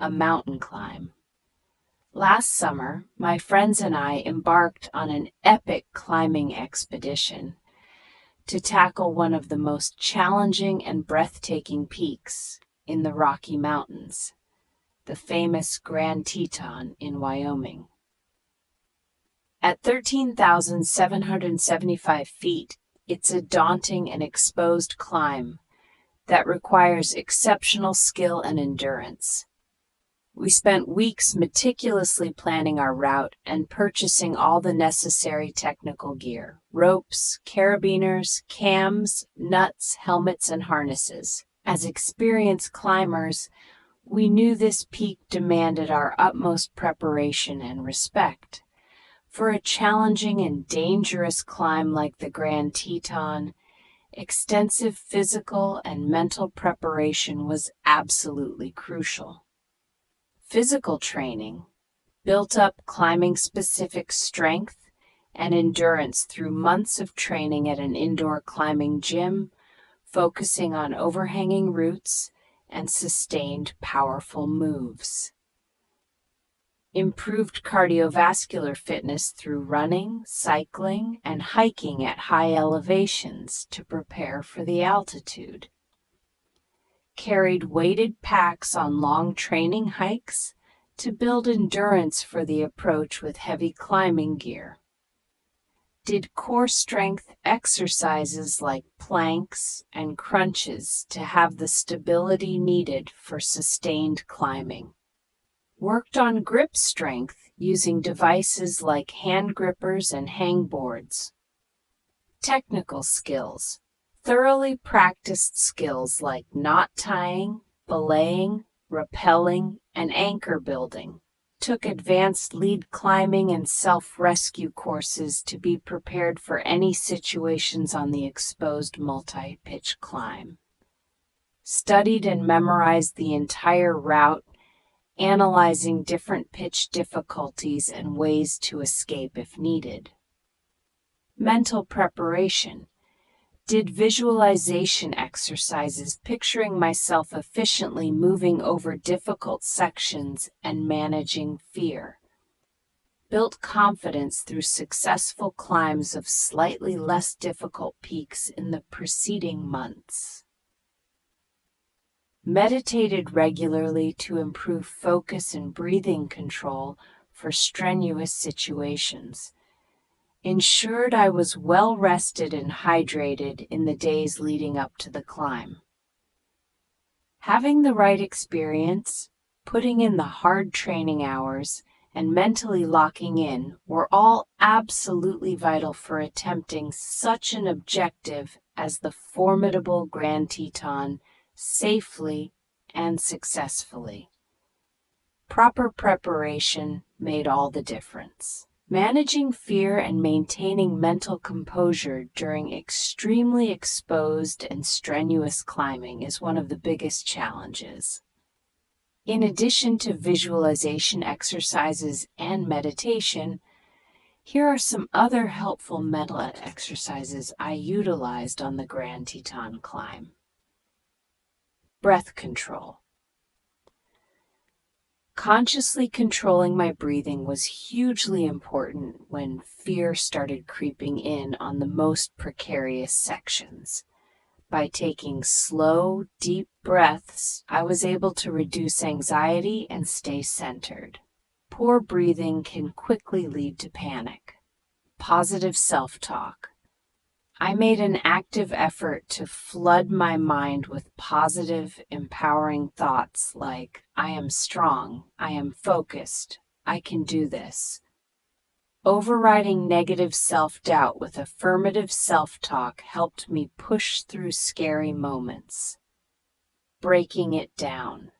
a mountain climb. Last summer, my friends and I embarked on an epic climbing expedition to tackle one of the most challenging and breathtaking peaks in the Rocky Mountains, the famous Grand Teton in Wyoming. At 13,775 feet, it's a daunting and exposed climb that requires exceptional skill and endurance. We spent weeks meticulously planning our route and purchasing all the necessary technical gear: ropes, carabiners, cams, nuts, helmets, and harnesses. As experienced climbers, we knew this peak demanded our utmost preparation and respect. For a challenging and dangerous climb like the Grand Teton, extensive physical and mental preparation was absolutely crucial. Physical training built up climbing-specific strength and endurance through months of training at an indoor climbing gym, focusing on overhanging routes and sustained powerful moves. Improved cardiovascular fitness through running, cycling, and hiking at high elevations to prepare for the altitude. Carried weighted packs on long training hikes to build endurance for the approach with heavy climbing gear. Did core strength exercises like planks and crunches to have the stability needed for sustained climbing. Worked on grip strength using devices like hand grippers and hangboards. Technical skills. Thoroughly practiced skills like knot tying, belaying, rappelling, and anchor building. Took advanced lead climbing and self-rescue courses to be prepared for any situations on the exposed multi-pitch climb. Studied and memorized the entire route, analyzing different pitch difficulties and ways to escape if needed. Mental preparation. Did visualization exercises picturing myself efficiently moving over difficult sections and managing fear. Built confidence through successful climbs of slightly less difficult peaks in the preceding months. Meditated regularly to improve focus and breathing control for strenuous situations. Ensured I was well rested and hydrated in the days leading up to the climb. Having the right experience, putting in the hard training hours, and mentally locking in were all absolutely vital for attempting such an objective as the formidable Grand Teton safely and successfully. Proper preparation made all the difference. Managing fear and maintaining mental composure during extremely exposed and strenuous climbing is one of the biggest challenges. In addition to visualization exercises and meditation, here are some other helpful mental exercises I utilized on the Grand Teton climb. Breath control. Consciously controlling my breathing was hugely important when fear started creeping in on the most precarious sections. By taking slow, deep breaths, I was able to reduce anxiety and stay centered. Poor breathing can quickly lead to panic. Positive self-talk. I made an active effort to flood my mind with positive, empowering thoughts like, I am strong, I am focused, I can do this. Overriding negative self-doubt with affirmative self-talk helped me push through scary moments. Breaking it down.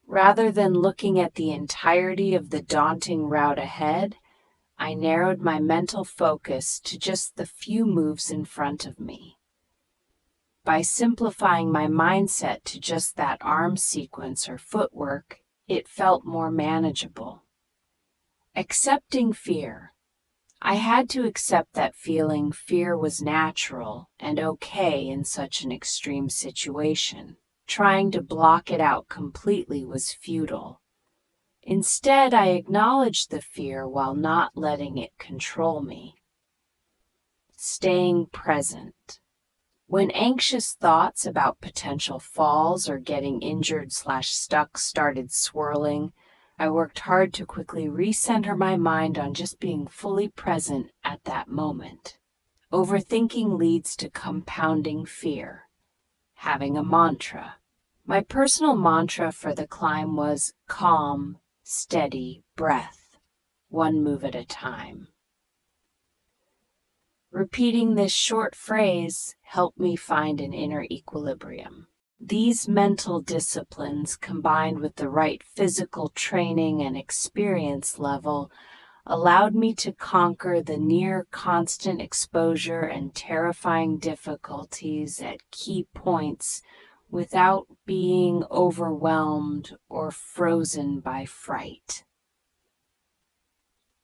Rather than looking at the entirety of the daunting route ahead, I narrowed my mental focus to just the few moves in front of me. By simplifying my mindset to just that arm sequence or footwork, it felt more manageable. Accepting fear. I had to accept that feeling fear was natural and okay in such an extreme situation. Trying to block it out completely was futile. Instead, I acknowledged the fear while not letting it control me. Staying present. When anxious thoughts about potential falls or getting injured/stuck started swirling, I worked hard to quickly recenter my mind on just being fully present at that moment. Overthinking leads to compounding fear. Having a mantra. My personal mantra for the climb was calm, steady breath, one move at a time. Repeating this short phrase helped me find an inner equilibrium. These mental disciplines, combined with the right physical training and experience level, allowed me to conquer the near constant exposure and terrifying difficulties at key points without being overwhelmed or frozen by fright.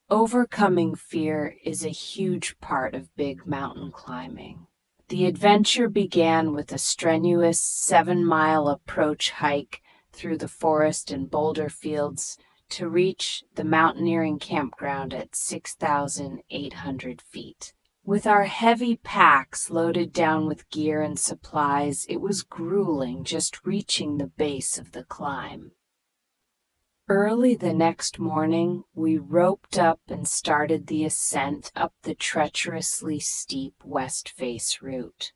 Overcoming fear is a huge part of big mountain climbing. The adventure began with a strenuous 7-mile approach hike through the forest and boulder fields to reach the mountaineering campground at 6,800 feet. With our heavy packs loaded down with gear and supplies, it was grueling just reaching the base of the climb. Early the next morning, we roped up and started the ascent up the treacherously steep west face route.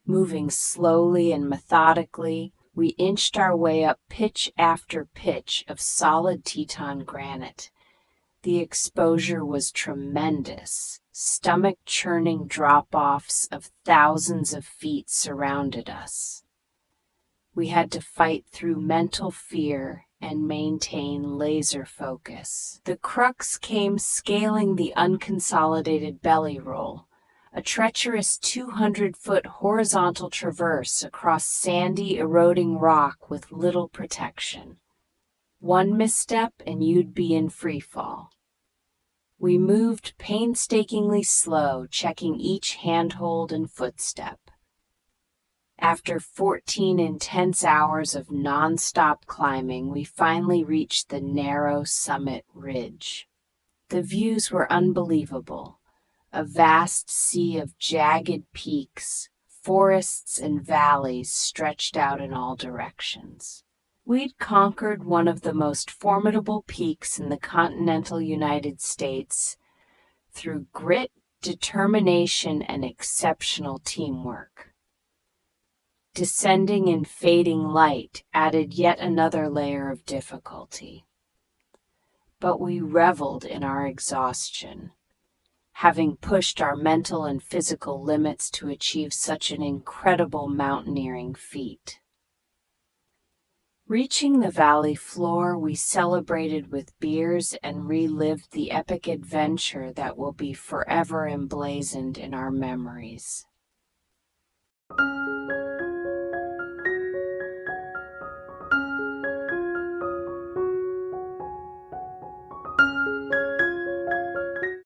Moving slowly and methodically, we inched our way up pitch after pitch of solid Teton granite. The exposure was tremendous. Stomach-churning drop-offs of thousands of feet surrounded us. We had to fight through mental fear and maintain laser focus. The crux came scaling the unconsolidated belly roll, a treacherous 200-foot horizontal traverse across sandy, eroding rock with little protection. One misstep and you'd be in freefall. We moved painstakingly slow, checking each handhold and footstep. After 14 intense hours of non-stop climbing, we finally reached the narrow summit ridge. The views were unbelievable. A vast sea of jagged peaks, forests and valleys stretched out in all directions. We'd conquered one of the most formidable peaks in the continental United States through grit, determination, and exceptional teamwork. Descending in fading light added yet another layer of difficulty. But we reveled in our exhaustion, having pushed our mental and physical limits to achieve such an incredible mountaineering feat. Reaching the valley floor, we celebrated with beers and relived the epic adventure that will be forever emblazoned in our memories.